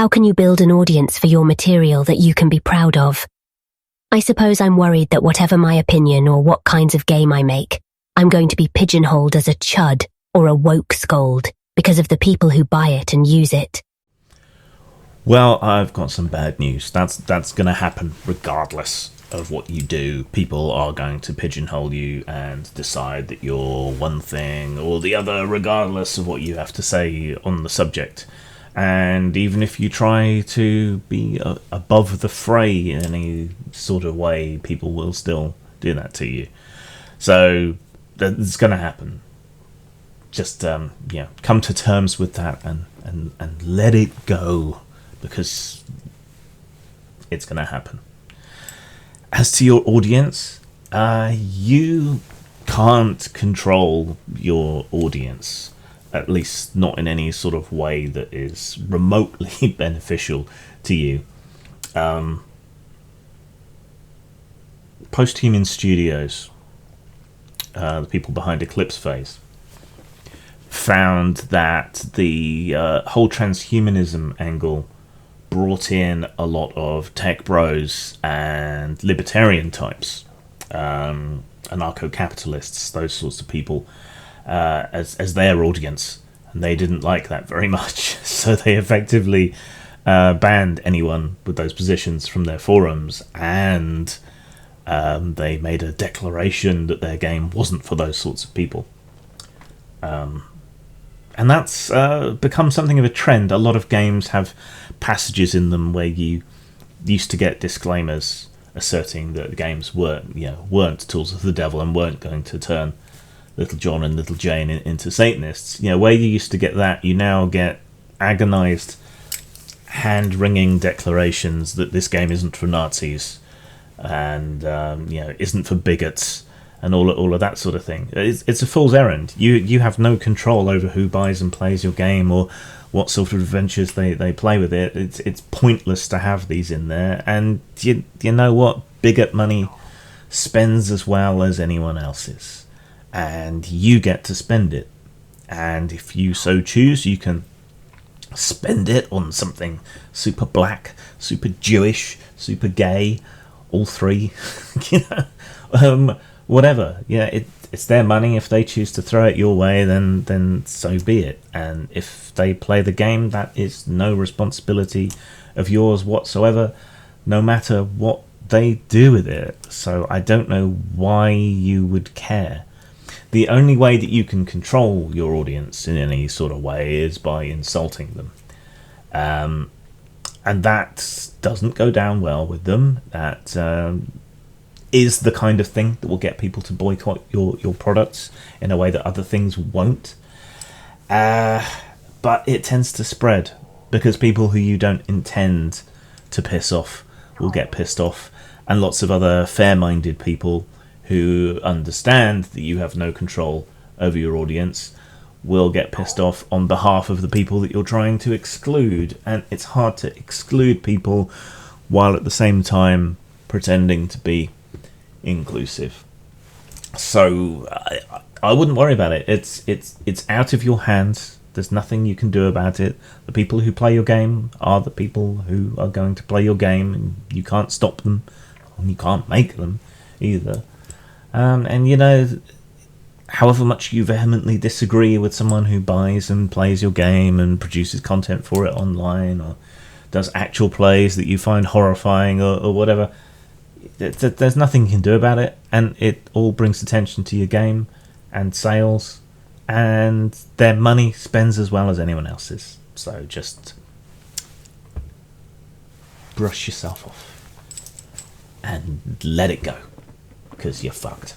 How can you build an audience for your material that you can be proud of? I suppose I'm worried that whatever my opinion or what kinds of game I make, I'm going to be pigeonholed as a chud or a woke scold because of the people who buy it and use it. Well, I've got some bad news. That's going to happen regardless of what you do. People are going to pigeonhole you and decide that you're one thing or the other, regardless of what you have to say on the subject. And even if you try to be above the fray in any sort of way, people will still do that to you. So it's going to happen. Just come to terms with that and let it go, because it's going to happen. As to your audience, you can't control your audience. At least not in any sort of way that is remotely beneficial to you. Posthuman Studios, the people behind Eclipse Phase, found that the whole transhumanism angle brought in a lot of tech bros and libertarian types, anarcho-capitalists, those sorts of people, as their audience, and they didn't like that very much, so they effectively banned anyone with those positions from their forums, and they made a declaration that their game wasn't for those sorts of people. And that's become something of a trend. A lot of games have passages in them where you used to get disclaimers asserting that the games weren't tools of the devil and weren't going to turn Little John and Little Jane into Satanists. Where you used to get that, you now get agonized, hand-wringing declarations that this game isn't for Nazis and isn't for bigots and all of that sort of thing. It's a fool's errand. You have no control over who buys and plays your game or what sort of adventures they play with it. It's pointless to have these in there. And you know what? Bigot money spends as well as anyone else's. And you get to spend it. And if you so choose, you can spend it on something super black, super Jewish, super gay, all three, whatever. It's their money. If they choose to throw it your way, then so be it. And if they play the game, that is no responsibility of yours whatsoever, no matter what they do with it. So I don't know why you would care. The only way that you can control your audience in any sort of way is by insulting them. And that doesn't go down well with them. That is the kind of thing that will get people to boycott your products in a way that other things won't. But it tends to spread, because people who you don't intend to piss off will get pissed off, and lots of other fair-minded people who understand that you have no control over your audience will get pissed off on behalf of the people that you're trying to exclude. And it's hard to exclude people while at the same time pretending to be inclusive. So I wouldn't worry about it. It's out of your hands. There's nothing you can do about it. The people who play your game are the people who are going to play your game, and you can't stop them, and you can't make them either. And however much you vehemently disagree with someone who buys and plays your game and produces content for it online, or does actual plays that you find horrifying, or whatever, there's nothing you can do about it, and it all brings attention to your game and sales, and their money spends as well as anyone else's. So just brush yourself off and let it go, because you're fucked.